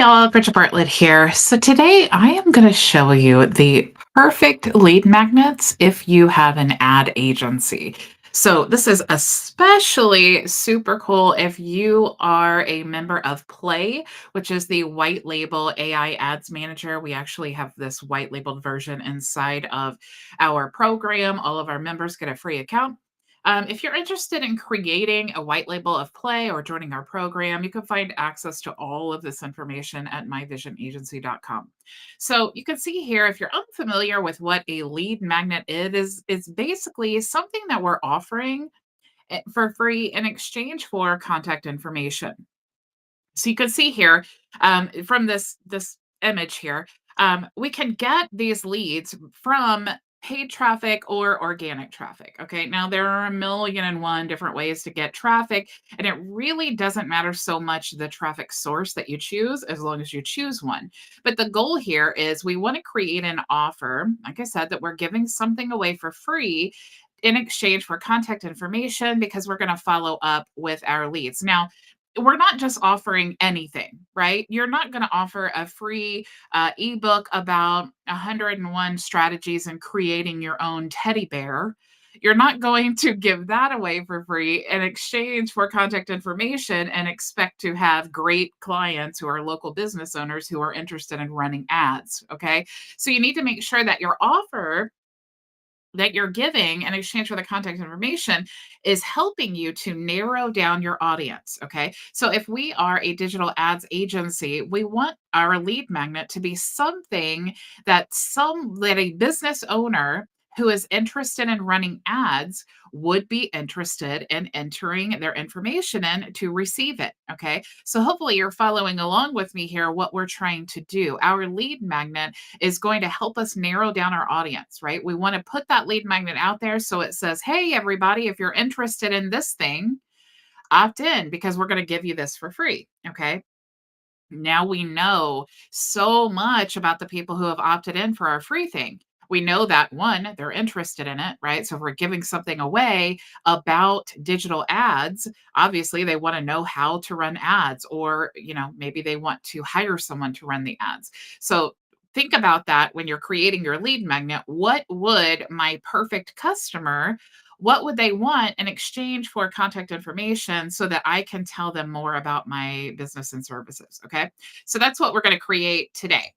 all, Bridget Bartlett here. So today I am going to show you the perfect lead magnets if you have an ad agency. So this is especially super cool if you are a member of Play, which is the white label AI ads manager. We actually have this white labeled version inside of our program. All of our members get a free account. If you're interested in creating a white label of Play or joining our program, you can find access to all of this information at myvisionagency.com. So you can see here, if you're unfamiliar with what a lead magnet is, it's basically something that we're offering for free in exchange for contact information. So you can see here from this image here, we can get these leads from paid traffic or organic traffic. Okay, now there are a million and one different ways to get traffic, and it really doesn't matter so much the traffic source that you choose as long as you choose one. But the goal here is we want to create an offer, like I said, that we're giving something away for free in exchange for contact information because we're going to follow up with our leads. Now, we're not just offering anything, right? You're not going to offer a free ebook about 101 strategies in creating your own teddy bear. You're not going to give that away for free in exchange for contact information and expect to have great clients who are local business owners who are interested in running ads. Okay. So you need to make sure that your offer that you're giving in exchange for the contact information is helping you to narrow down your audience. Okay. So if we are a digital ads agency, we want our lead magnet to be something that a business owner who is interested in running ads would be interested in entering their information in to receive it. Okay. So hopefully you're following along with me here what we're trying to do. Our lead magnet is going to help us narrow down our audience, right? We want to put that lead magnet out there so it says, hey, everybody, if you're interested in this thing, opt in because we're going to give you this for free. Okay. Now we know so much about the people who have opted in for our free thing. We know that one, they're interested in it, right? So if we're giving something away about digital ads, obviously they want to know how to run ads, or, maybe they want to hire someone to run the ads. So think about that when you're creating your lead magnet. What would my perfect customer, what would they want in exchange for contact information so that I can tell them more about my business and services? Okay. So that's what we're going to create today.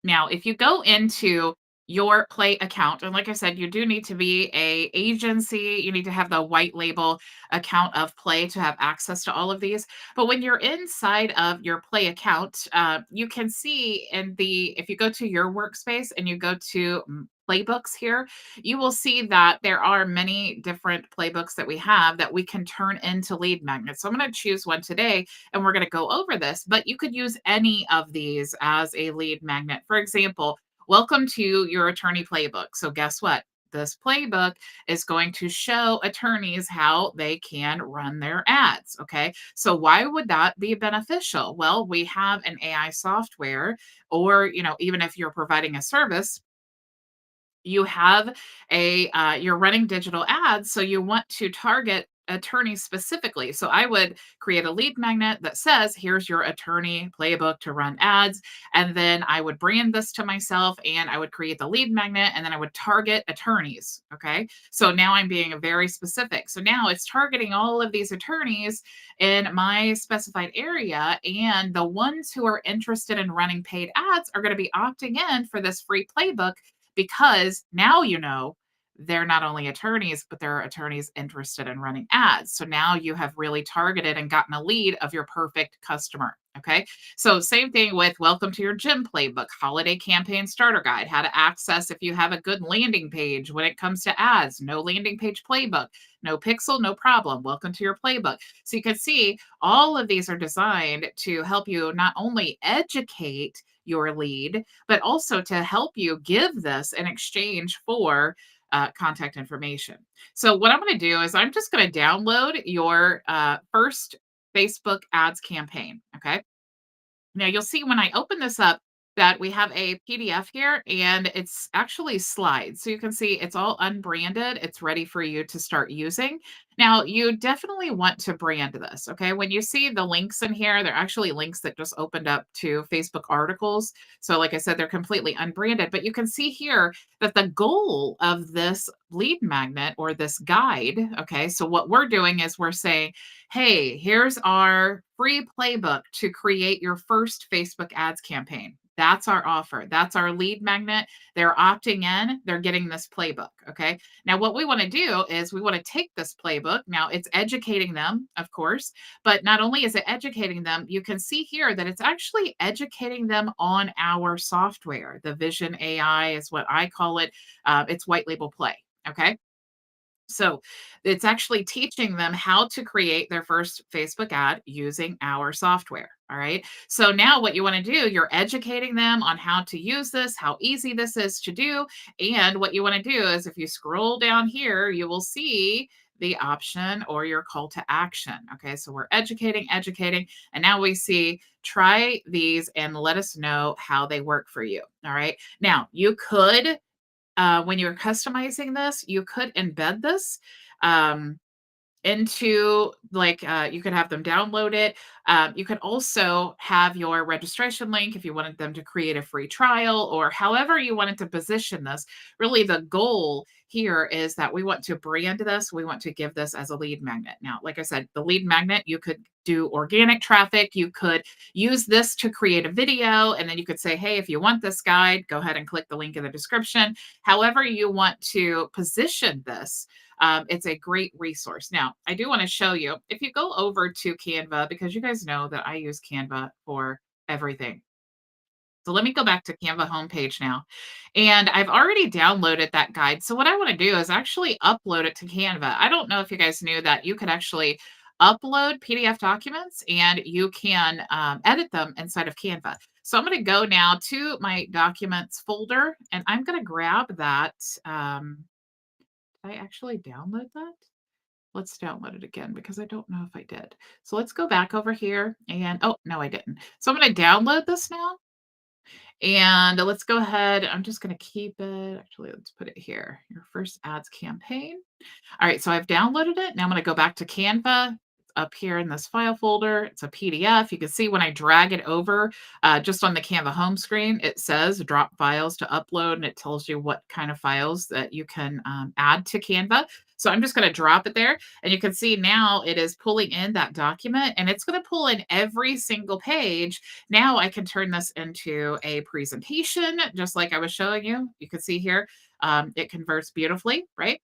Now, if you go into your Play account, and like I said, you do need to be a agency. You need to have the white label account of Play to have access to all of these. But when you're inside of your Play account, you can see if you go to your workspace and you go to Playbooks here, you will see that there are many different playbooks that we have that we can turn into lead magnets. So I'm going to choose one today and we're going to go over this, but you could use any of these as a lead magnet. For example, welcome to your attorney playbook. So guess what? This playbook is going to show attorneys how they can run their ads. Okay. So why would that be beneficial? Well, we have an AI software, or, even if you're providing a service, you have you're running digital ads, so you want to target attorneys specifically. So I would create a lead magnet that says, here's your attorney playbook to run ads. And then I would brand this to myself and I would create the lead magnet and then I would target attorneys. Okay. So now I'm being very specific. So now it's targeting all of these attorneys in my specified area. And the ones who are interested in running paid ads are going to be opting in for this free playbook, because now they're not only attorneys, but they're attorneys interested in running ads. So now you have really targeted and gotten a lead of your perfect customer. Okay. So same thing with welcome to your gym playbook, holiday campaign starter guide, how to access if you have a good landing page when it comes to ads, no landing page playbook, no pixel, no problem. Welcome to your playbook. So you can see all of these are designed to help you not only educate your lead, but also to help you give this in exchange for contact information. So what I'm going to do is I'm just going to download your first Facebook ads campaign. Okay. Now you'll see when I open this up, that we have a PDF here and it's actually slides. So you can see it's all unbranded. It's ready for you to start using. Now, you definitely want to brand this, okay? When you see the links in here, they're actually links that just opened up to Facebook articles. So, like I said, they're completely unbranded, but you can see here that the goal of this lead magnet or this guide, okay? So, what we're doing is we're saying, hey, here's our free playbook to create your first Facebook ads campaign. That's our offer. That's our lead magnet. They're opting in, they're getting this playbook. Okay. Now, what we want to do is we want to take this playbook. Now, it's educating them, of course, but not only is it educating them, you can see here that it's actually educating them on our software. The Vision AI is what I call it. It's white label play. Okay. So it's actually teaching them how to create their first Facebook ad using our software. All right. So now what you want to do, you're educating them on how to use this, how easy this is to do. And what you want to do is if you scroll down here, you will see the option or your call to action. Okay. So we're educating. And now we see try these and let us know how they work for you. All right. Now you could when you're customizing this, you could embed this um, into like you could have them download it. You could also have your registration link if you wanted them to create a free trial or however you wanted to position this. Really, the goal here is that we want to brand this. We want to give this as a lead magnet. Now, like I said, the lead magnet, you could do organic traffic. You could use this to create a video, and then you could say, hey, if you want this guide, go ahead and click the link in the description. However, you want to position this, it's a great resource. Now, I do want to show you, if you go over to Canva, because you guys know that I use Canva for everything. So let me go back to Canva homepage now. And I've already downloaded that guide. So what I want to do is actually upload it to Canva. I don't know if you guys knew that you could actually upload PDF documents and you can edit them inside of Canva. So I'm going to go now to my documents folder and I'm going to grab that. Did I actually download that? Let's download it again because I don't know if I did. So let's go back over here and oh, no, I didn't. So I'm going to download this now and let's go ahead. I'm just going to keep it. Actually, let's put it here. Your first ads campaign. All right, so I've downloaded it. Now I'm going to go back to Canva. Up here in this file folder, it's a PDF. You can see when I drag it over, just on the Canva home screen, it says drop files to upload, and it tells you what kind of files that you can add to Canva. So I'm just going to drop it there, and you can see now it is pulling in that document, and it's going to pull in every single page. Now I can turn this into a presentation, just like I was showing you. You can see here, it converts beautifully, right?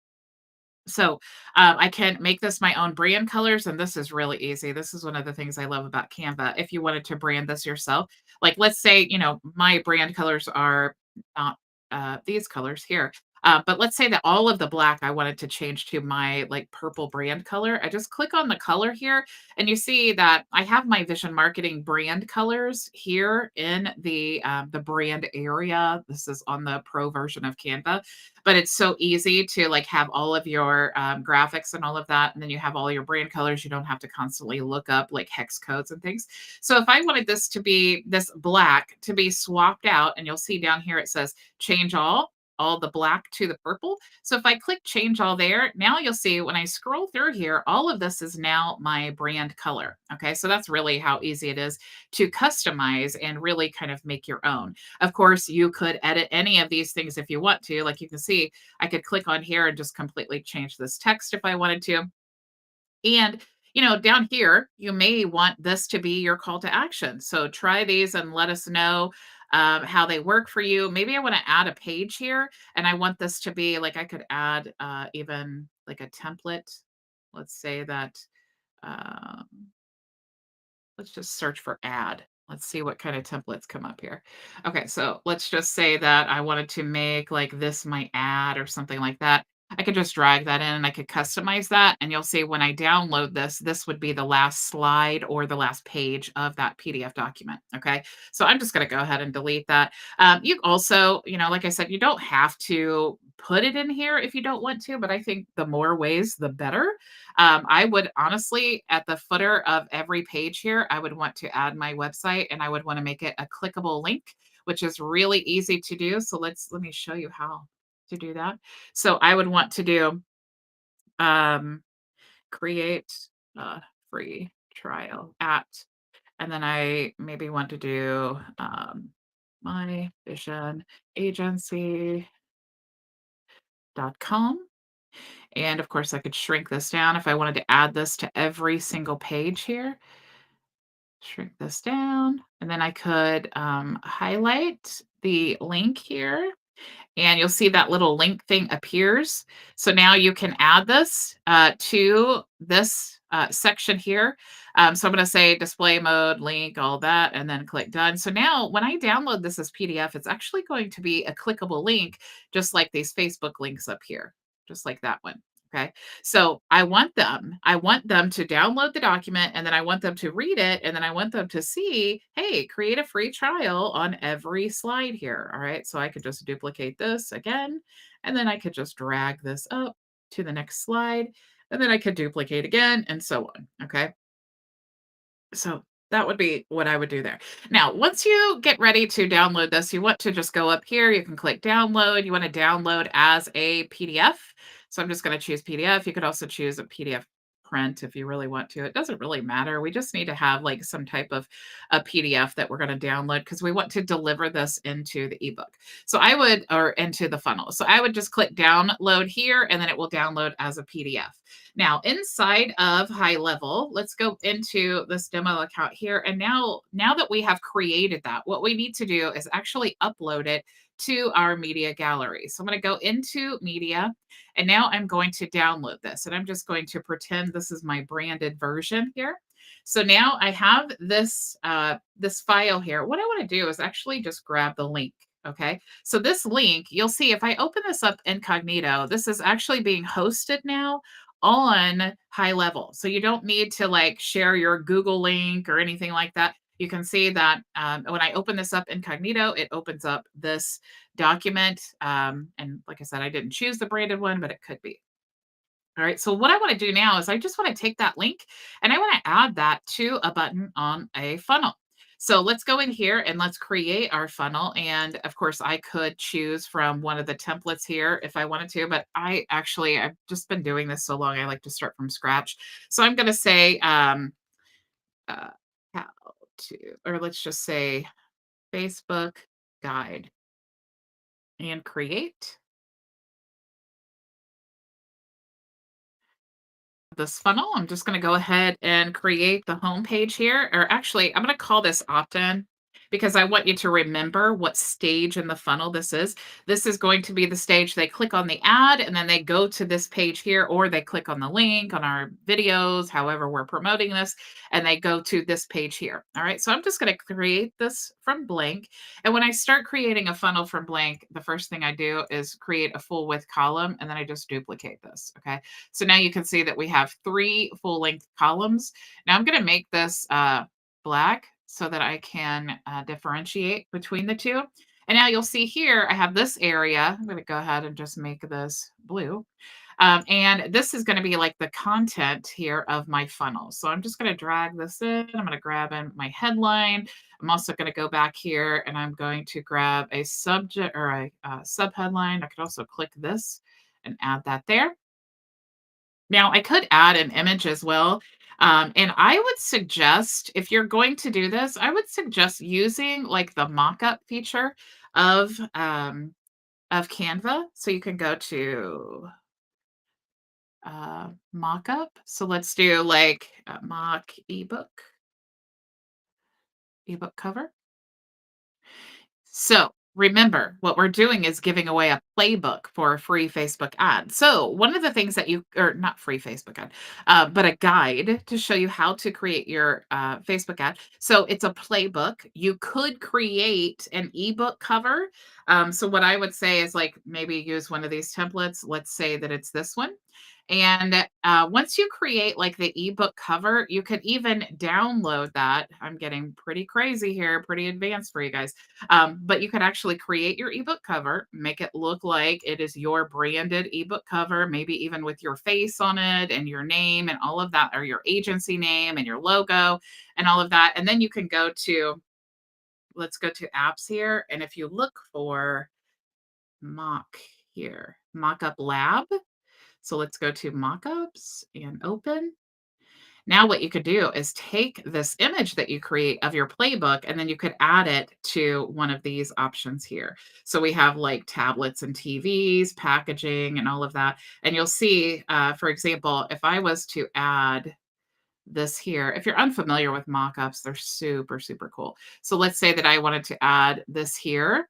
So, I can make this my own brand colors, and this is really easy. This is one of the things I love about Canva. If you wanted to brand this yourself, like let's say, my brand colors are not these colors here. But let's say that all of the black I wanted to change to my like purple brand color. I just click on the color here, and you see that I have my Vision Marketing brand colors here in the brand area. This is on the pro version of Canva, but it's so easy to like have all of your graphics and all of that, and then you have all your brand colors. You don't have to constantly look up like hex codes and things. So if I wanted this to be this black to be swapped out, and you'll see down here it says change all the black to the purple. So if I click change all there, now you'll see when I scroll through here, all of this is now my brand color. Okay, so that's really how easy it is to customize and really kind of make your own. Of course, you could edit any of these things if you want to. Like you can see, I could click on here and just completely change this text if I wanted to. And, down here, you may want this to be your call to action. So try these and let us know how they work for you. Maybe I want to add a page here and I want this to be like I could add even like a template. Let's say that, um, let's just search for ad. Let's see what kind of templates come up here. Okay, so let's just say that I wanted to make like this my ad or something like that. I could just drag that in and I could customize that. And you'll see when I download this, this would be the last slide or the last page of that PDF document. Okay, so I'm just going to go ahead and delete that. You also, like I said, you don't have to put it in here if you don't want to, but I think the more ways, the better. I would honestly, at the footer of every page here, I would want to add my website and I would want to make it a clickable link which is really easy to do. So let me show you how to do that. So I would want to do um, create a free trial at, and then I maybe want to do my vision agency.com. And of course, I could shrink this down if I wanted to add this to every single page here. Shrink this down. And then I could highlight the link here, and you'll see that little link thing appears. So now you can add this to this section here. So I'm going to say display mode, link, all that, and then click done. So now when I download this as PDF, it's actually going to be a clickable link, just like these Facebook links up here, just like that one. Okay. So I want them to download the document, and then I want them to read it, and then I want them to see, hey, create a free trial on every slide here. All right. So I could just duplicate this again, and then I could just drag this up to the next slide, and then I could duplicate again, and so on. Okay. So that would be what I would do there. Now, once you get ready to download this, you want to just go up here. You can click download. You want to download as a PDF. So I'm just going to choose PDF. You could also choose a PDF print if you really want to. It doesn't really matter. We just need to have like some type of a PDF that we're going to download because we want to deliver this into the ebook. So I would, or into the funnel. So I would just click download here, and then it will download as a PDF. Now, inside of HighLevel, let's go into this demo account here. And now that we have created that, what we need to do is actually upload it to our media gallery. So I'm going to go into media, and now I'm going to download this. And I'm just going to pretend this is my branded version here. So now I have this this file here. What I want to do is actually just grab the link. Okay. So this link, you'll see if I open this up incognito, this is actually being hosted now on HighLevel. So you don't need to like share your Google link or anything like that. You can see that when I open this up incognito, it opens up this document. And like I said, I didn't choose the branded one, but it could be. All right. So what I want to do now is I just want to take that link and I want to add that to a button on a funnel. So let's go in here and let's create our funnel. And of course, I could choose from one of the templates here if I wanted to, but I've just been doing this so long. I like to start from scratch. So I'm going to say, uh, how to, or let's just say Facebook guide and create this funnel. I'm just going to go ahead and create the home page here. Or actually, I'm going to call this opt-in because I want you to remember what stage in the funnel this is. This is going to be the stage they click on the ad and then they go to this page here, or they click on the link on our videos, however we're promoting this, and they go to this page here. All right. So I'm just going to create this from blank. And when I start creating a funnel from blank, the first thing I do is create a full width column, and then I just duplicate this. Okay. So now you can see that we have 3 full-length columns. Now I'm going to make this black so that I can differentiate between the two. And now you'll see here, I have this area. I'm going to go ahead and just make this blue. And this is going to be like the content here of my funnel. So I'm just going to drag this in. I'm going to grab in my headline. I'm also going to go back here and I'm going to grab a subject or a subheadline. I could also click this and add that there. Now, I could add an image as well. And I would suggest, if you're going to do this, I would suggest using like the mockup feature of Canva. So you can go to mockup. So let's do like a mock ebook cover. So remember, what we're doing is giving away a playbook for a free Facebook ad. So one of the things that you, or not free Facebook ad, but a guide to show you how to create your Facebook ad. So it's a playbook. You could create an ebook cover. So what I would say is like maybe use one of these templates. Let's say that it's this one. And once you create like the ebook cover, you could even download that. I'm getting pretty crazy here, pretty advanced for you guys. But you could actually create your ebook cover, make it look like it is your branded ebook cover, maybe even with your face on it and your name and all of that, or your agency name and your logo and all of that. And then you can go to let's go to apps here. And if you look for mock here, Mockup Lab. So let's go to mockups and open. Now what you could do is take this image that you create of your playbook, and then you could add it to one of these options here. So we have like tablets and TVs, packaging, and all of that. And you'll see, for example, if I was to add this here, if you're unfamiliar with mockups, they're super, super cool. So let's say that I wanted to add this here,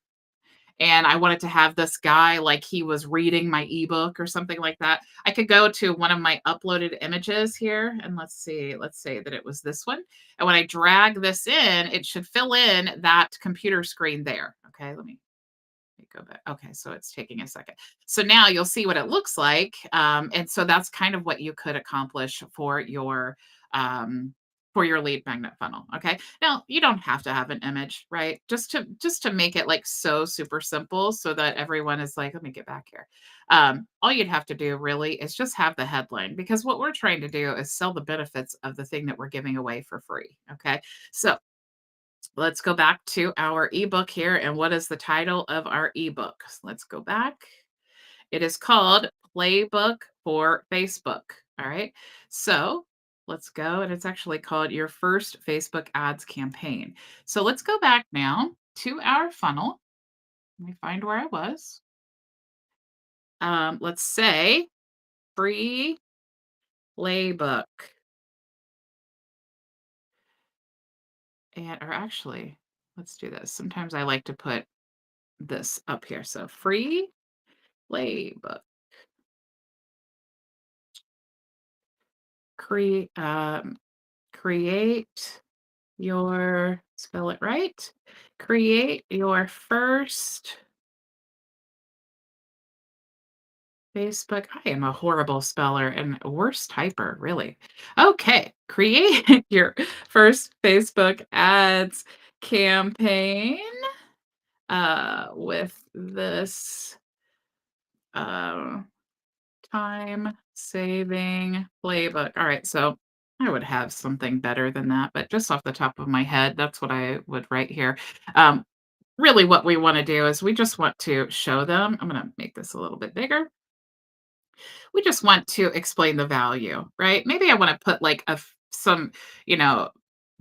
and I wanted to have this guy like he was reading my ebook or something like that. I could go to one of my uploaded images here, and let's see, let's say that it was this one. And when I drag this in, it should fill in that computer screen there. Okay, let me go back. Okay, so it's taking a second. So now you'll see what it looks like. And so that's kind of what you could accomplish um, for your lead magnet funnel. Okay. Now you don't have to have an image, right? Just to make it like so super simple so that everyone is like, let me get back here. All you'd have to do really is just have the headline, because what we're trying to do is sell the benefits of the thing that we're giving away for free. Okay. So let's go back to our ebook here. And what is the title of our ebook? Let's go back. It is called Playbook for Facebook. All right. So let's go. And it's actually called Your First Facebook Ads Campaign. So let's go back now to our funnel. Let me find where I was. Let's say free playbook. And or actually, let's do this. Sometimes I like to put this up here. So free playbook. Create create your spell it right. Create your first Facebook. I am a horrible speller and worst typer, really. Okay, create your first Facebook ads campaign with this uh, time saving playbook. All right, so I would have something better than that, but just off the top of my head, that's what I would write here. Um, Really, what we want to do is we just want to show them. I'm going to make this a little bit bigger. We just want to explain the value, right? Maybe I want to put like some, you know,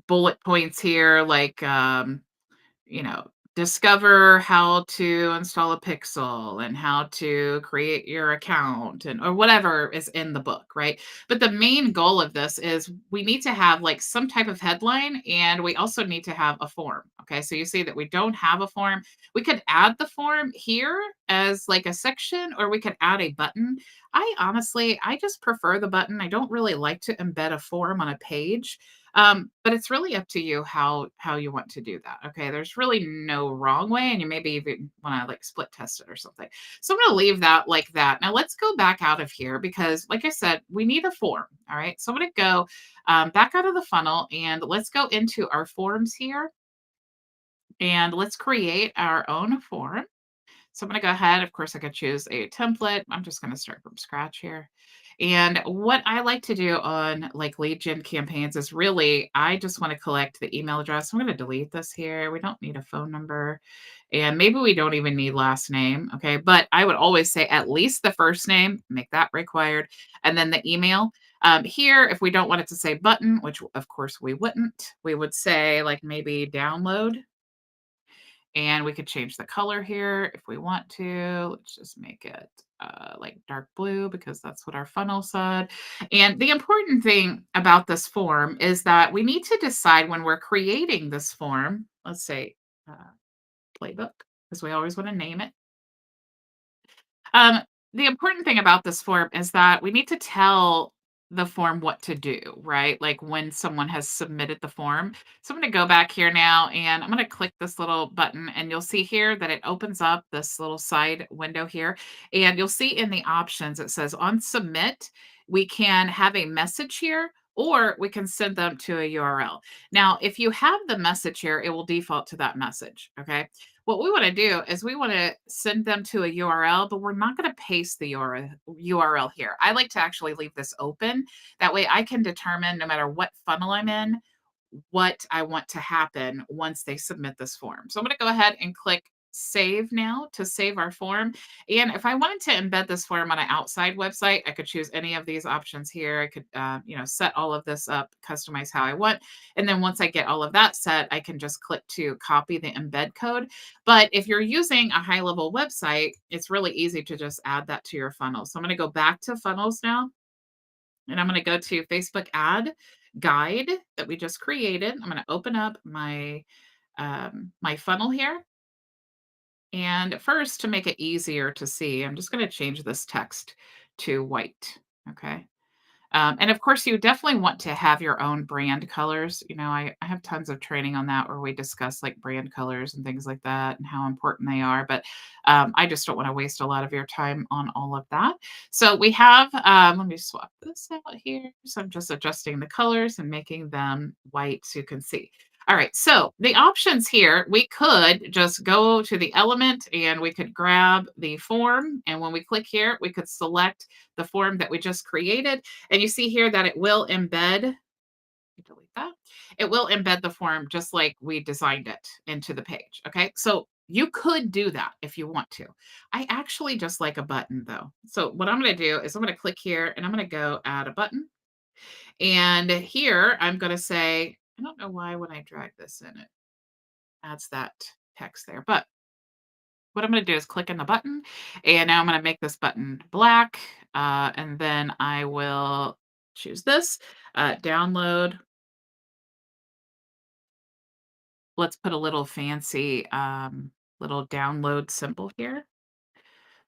bullet points here, like you know, discover how to install a pixel and how to create your account and or whatever is in the book, right? But the main goal of this is we need to have like some type of headline, and we also need to have a form. Okay, so you see that we don't have a form. We could add the form here as like a section, or we could add a button. I just prefer the button. I don't really like to embed a form on a page. But it's really up to you how you want to do that. Okay, there's really no wrong way, and you maybe even want to like split test it or something. So I'm going to leave that like that. Now let's go back out of here because, like I said, we need a form. All right, so I'm going to go back out of the funnel, and let's go into our forms here, and let's create our own form. So I'm going to go ahead. Of course, I could choose a template. I'm just going to start from scratch here. And what I like to do on like lead gen campaigns is really, I just want to collect the email address. I'm going to delete this here. We don't need a phone number. And maybe we don't even need last name. Okay. But I would always say at least the first name, make that required. And then the email. Here, if we don't want it to say button, which of course we wouldn't, we would say like maybe download. And we could change the color here if we want to. Let's just make it like dark blue because that's what our funnel said. And the important thing about this form is that we need to decide when we're creating this form, let's say uh, playbook, because we always want to name it. Um, the important thing about this form is that we need to tell the form what to do, right? Like when someone has submitted the form. So I'm going to go back here now, and I'm going to click this little button, and you'll see here that it opens up this little side window here. And you'll see in the options, it says on submit, we can have a message here, or we can send them to a URL. Now, if you have the message here, it will default to that message. Okay. What we want to do is we want to send them to a URL, but we're not going to paste the URL here. I like to actually leave this open. That way I can determine no matter what funnel I'm in, what I want to happen once they submit this form. So I'm going to go ahead and click save now to save our form. And if I wanted to embed this form on an outside website, I could choose any of these options here. I could, set all of this up, customize how I want. And then once I get all of that set, I can just click to copy the embed code. But if you're using a high level website, it's really easy to just add that to your funnel. So I'm going to go back to funnels now, and I'm going to go to Facebook ad guide that we just created. I'm going to open up my funnel here. And first, to make it easier to see, I'm just going to change this text to white. Okay. And of course, you definitely want to have your own brand colors. I have tons of training on that where we discuss like brand colors and things like that and how important they are. But I just don't want to waste a lot of your time on all of that. So we have, let me swap this out here. So I'm just adjusting the colors and making them white so you can see. All right, so the options here, we could just go to the element and we could grab the form. And when we click here, we could select the form that we just created. And you see here that it will embed, delete that. It will embed the form just like we designed it into the page. Okay. So you could do that if you want to. I actually just like a button though. So what I'm going to do is I'm going to click here and I'm going to go add a button. And here I'm going to say, I don't know why when I drag this in, it adds that text there. But what I'm going to do is click on the button. And now I'm going to make this button black. And then I will choose this, download. Let's put a little fancy little download symbol here.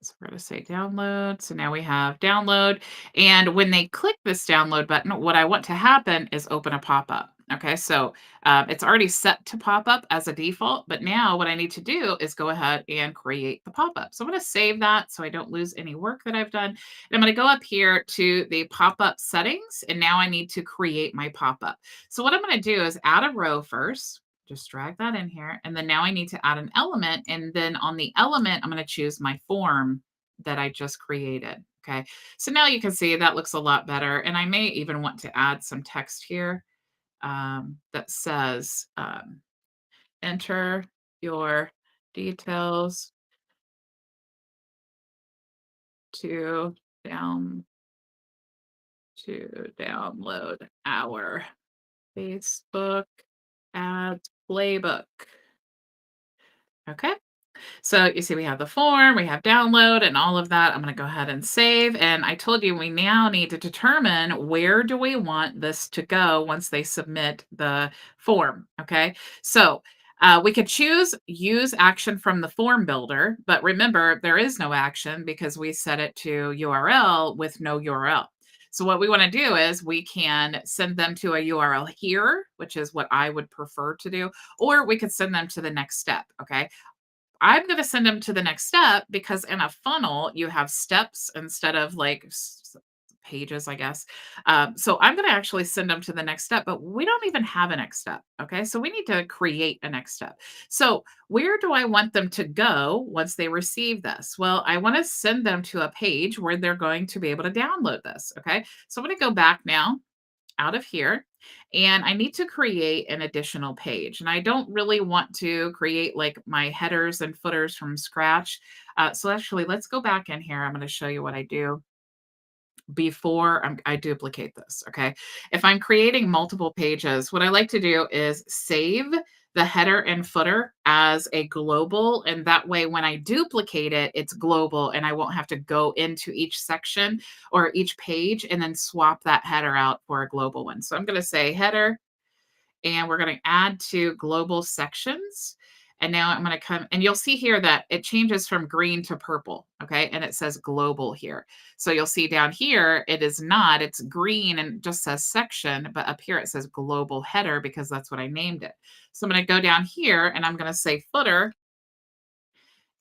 So we're going to say download. So now we have download. And when they click this download button, what I want to happen is open a pop-up. Okay, so it's already set to pop up as a default, but now what I need to do is go ahead and create the pop-up. So I'm going to save that so I don't lose any work that I've done. And I'm going to go up here to the pop-up settings, and now I need to create my pop-up. So what I'm going to do is add a row first. Just drag that in here. And then now I need to add an element. And then on the element, I'm going to choose my form that I just created. Okay. So now you can see that looks a lot better. And I may even want to add some text here that says, enter your details to down to download our Facebook ads playbook. Okay. So you see we have the form, we have download and all of that. I'm going to go ahead and save. And I told you we now need to determine where do we want this to go once they submit the form. Okay. So we could choose use action from the form builder, but remember there is no action because we set it to URL with no URL. So what we want to do is we can send them to a URL here, which is what I would prefer to do, or we could send them to the next step. Okay. I'm going to send them to the next step because in a funnel, you have steps instead of like pages, I guess. So I'm going to actually send them to the next step, but we don't even have a next step. Okay. So we need to create a next step. So where do I want them to go once they receive this? Well, I want to send them to a page where they're going to be able to download this. Okay. So I'm going to go back now out of here. And I need to create an additional page. And I don't really want to create like my headers and footers from scratch. So actually, let's go back in here. I'm going to show you what I do before I duplicate this. Okay. If I'm creating multiple pages, what I like to do is save the header and footer as a global. And that way, when I duplicate it, it's global and I won't have to go into each section or each page and then swap that header out for a global one. So I'm going to say header and we're going to add to global sections. And now I'm going to come and you'll see here that it changes from green to purple. Okay. And it says global here. So you'll see down here, it is not, it's green and it just says section, but up here it says global header because that's what I named it. So I'm going to go down here and I'm going to say footer.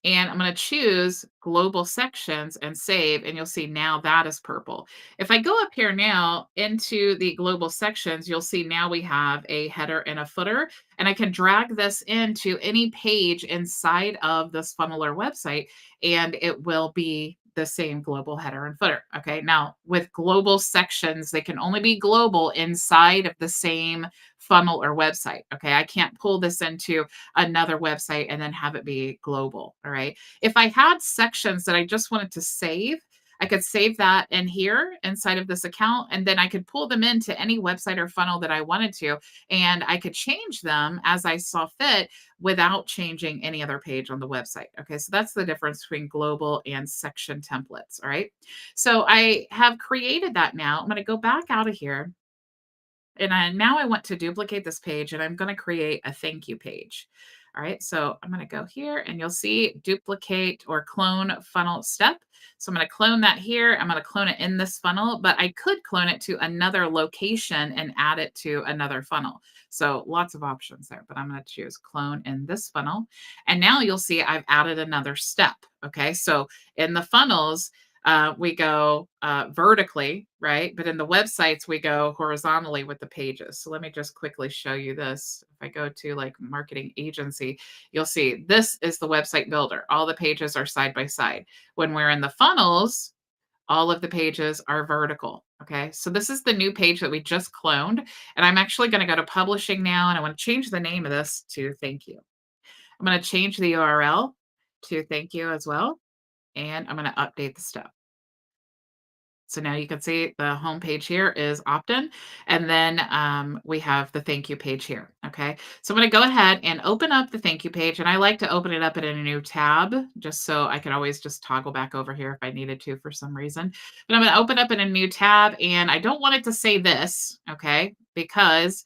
And I'm going to choose global sections and save. And you'll see now that is purple. If I go up here now into the global sections, you'll see now we have a header and a footer. And I can drag this into any page inside of this funnel or website, and it will be the same global header and footer. Okay. Now, with global sections, they can only be global inside of the same funnel or website. Okay. I can't pull this into another website and then have it be global. All right. If I had sections that I just wanted to save, I could save that in here inside of this account, and then I could pull them into any website or funnel that I wanted to, and I could change them as I saw fit without changing any other page on the website. Okay, so that's the difference between global and section templates. All right, so I have created that now. I'm going to go back out of here. And now I want to duplicate this page and I'm going to create a thank you page. All right, so I'm going to go here and you'll see duplicate or clone funnel step. So I'm going to clone that here. I'm going to clone it in this funnel, but I could clone it to another location and add it to another funnel. So lots of options there, but I'm going to choose clone in this funnel. And now you'll see I've added another step. Okay, so in the funnels, we go vertically, right? But in the websites, we go horizontally with the pages. So let me just quickly show you this. If I go to like marketing agency, you'll see this is the website builder. All the pages are side by side. When we're in the funnels, all of the pages are vertical. Okay. So this is the new page that we just cloned. And I'm actually going to go to publishing now. And I want to change the name of this to thank you. I'm going to change the URL to thank you as well. And I'm going to update the step. So now you can see the home page here is opt-in, and then we have the thank you page here. Okay, so I'm going to go ahead and open up the thank you page, and I like to open it up in a new tab just so I can always just toggle back over here if I needed to for some reason. But I'm going to open up in a new tab, and I don't want it to say this, okay, because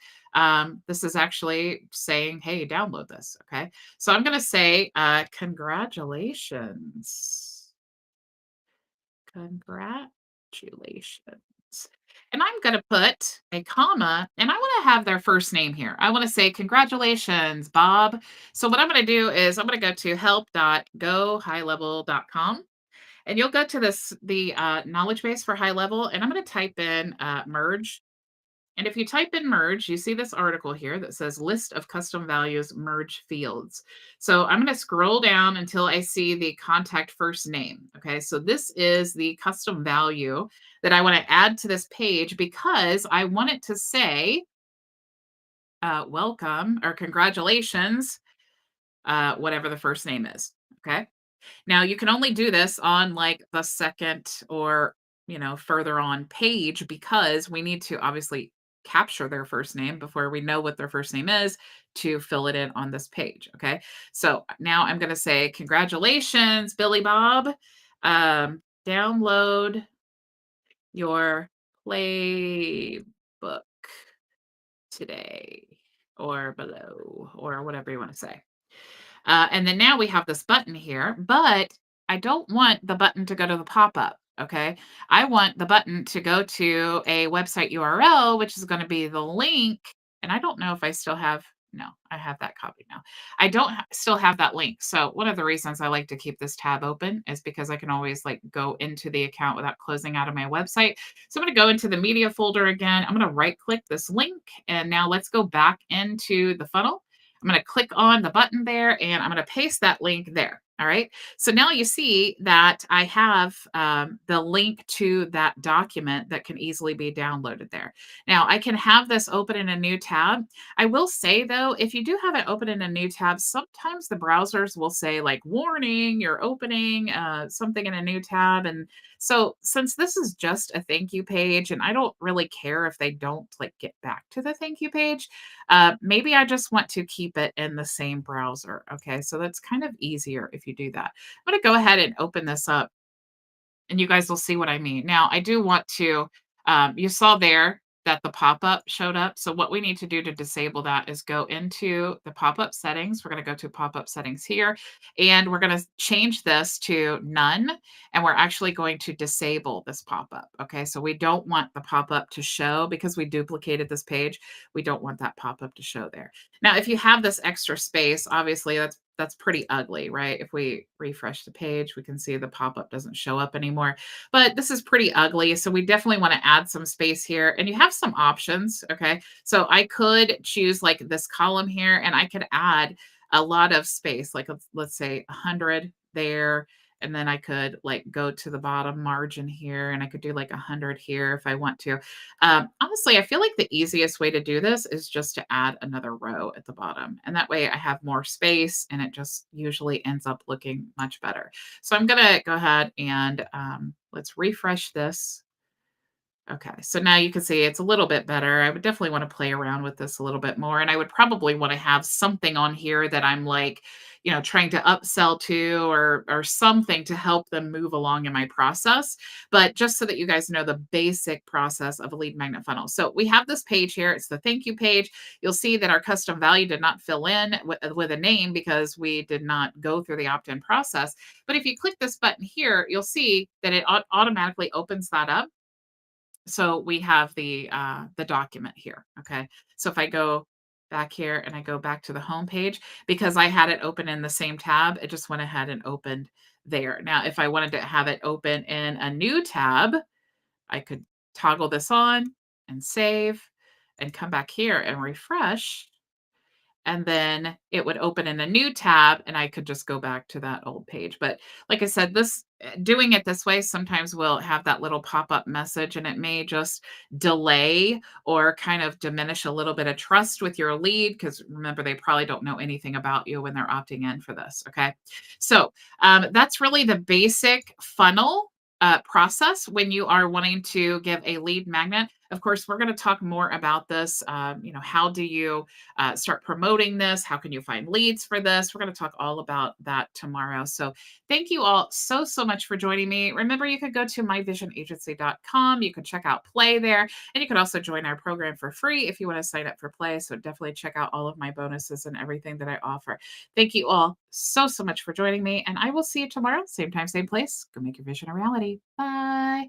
this is actually saying, hey, download this. Okay, so I'm going to say, congratulations. Congratulations. And I'm going to put a comma and I want to have their first name here. I want to say, congratulations, Bob. So what I'm going to do is I'm going to go to help.gohighlevel.com and you'll go to the knowledge base for high level. And I'm going to type in merge. And if you type in merge, you see this article here that says list of custom values merge fields. So I'm going to scroll down until I see the contact first name. Okay, so this is the custom value that I want to add to this page because I want it to say welcome or congratulations, whatever the first name is. Okay. Now you can only do this on like the second or, further on page because we need to obviously capture their first name before we know what their first name is to fill it in on this page. Okay. So now I'm going to say, congratulations, Billy Bob. Download your Playbook today or below or whatever you want to say. And then now we have this button here, but I don't want the button to go to the pop-up, okay? I want the button to go to a website URL, which is going to be the link. And I don't know if I still have, no, I have that copied now. I don't still have that link. So one of the reasons I like to keep this tab open is because I can always like go into the account without closing out of my website. So I'm going to go into the media folder again. I'm going to right click this link. And now let's go back into the funnel. I'm going to click on the button there and I'm going to paste that link there. All right. So now you see that I have the link to that document that can easily be downloaded there. Now I can have this open in a new tab. I will say though, if you do have it open in a new tab, sometimes the browsers will say like, warning, you're opening something in a new tab. And so since this is just a thank you page and I don't really care if they don't like get back to the thank you page, maybe I just want to keep it in the same browser. Okay, so that's kind of easier if you do that. I'm going to go ahead and open this up and you guys will see what I mean. Now, I do want to, you saw there that the pop-up showed up. So what we need to do to disable that is go into the pop-up settings. We're going to go to pop-up settings here, and we're going to change this to none, and we're actually going to disable this pop-up. Okay, so we don't want the pop-up to show because we duplicated this page. We don't want that pop-up to show there. Now, if you have this extra space, obviously that's pretty ugly, right? If we refresh the page, we can see the pop-up doesn't show up anymore, but this is pretty ugly. So we definitely want to add some space here, and you have some options. Okay. So I could choose like this column here and I could add a lot of space, like let's say 100 there. And then I could like go to the bottom margin here and I could do like 100 here if I want to. Honestly, I feel like the easiest way to do this is just to add another row at the bottom. And that way I have more space and it just usually ends up looking much better. So I'm going to go ahead and let's refresh this. Okay, so now you can see it's a little bit better. I would definitely want to play around with this a little bit more. And I would probably want to have something on here that I'm like, trying to upsell to or something to help them move along in my process. But just so that you guys know the basic process of a lead magnet funnel. So we have this page here. It's the thank you page. You'll see that our custom value did not fill in with a name because we did not go through the opt-in process. But if you click this button here, you'll see that it automatically opens that up. So we have the document here, okay? So if I go back here and I go back to the home page, because I had it open in the same tab, it just went ahead and opened there. Now, if I wanted to have it open in a new tab, I could toggle this on and save and come back here and refresh. And then it would open in a new tab and I could just go back to that old page. But like I said, doing it this way sometimes will have that little pop-up message and it may just delay or kind of diminish a little bit of trust with your lead because remember, they probably don't know anything about you when they're opting in for this, okay? So that's really the basic funnel process when you are wanting to give a lead magnet. Of course, we're going to talk more about this. How do you start promoting this? How can you find leads for this? We're going to talk all about that tomorrow. So thank you all so, so much for joining me. Remember, you could go to myvisionagency.com. You could check out Play there, and you could also join our program for free if you want to sign up for Play. So definitely check out all of my bonuses and everything that I offer. Thank you all so, so much for joining me, and I will see you tomorrow, same time, same place. Go make your vision a reality. Bye.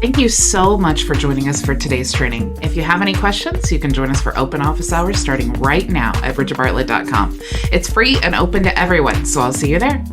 Thank you so much for joining us for today's training. If you have any questions, you can join us for open office hours starting right now at bridgetbartlett.com. It's free and open to everyone, so I'll see you there.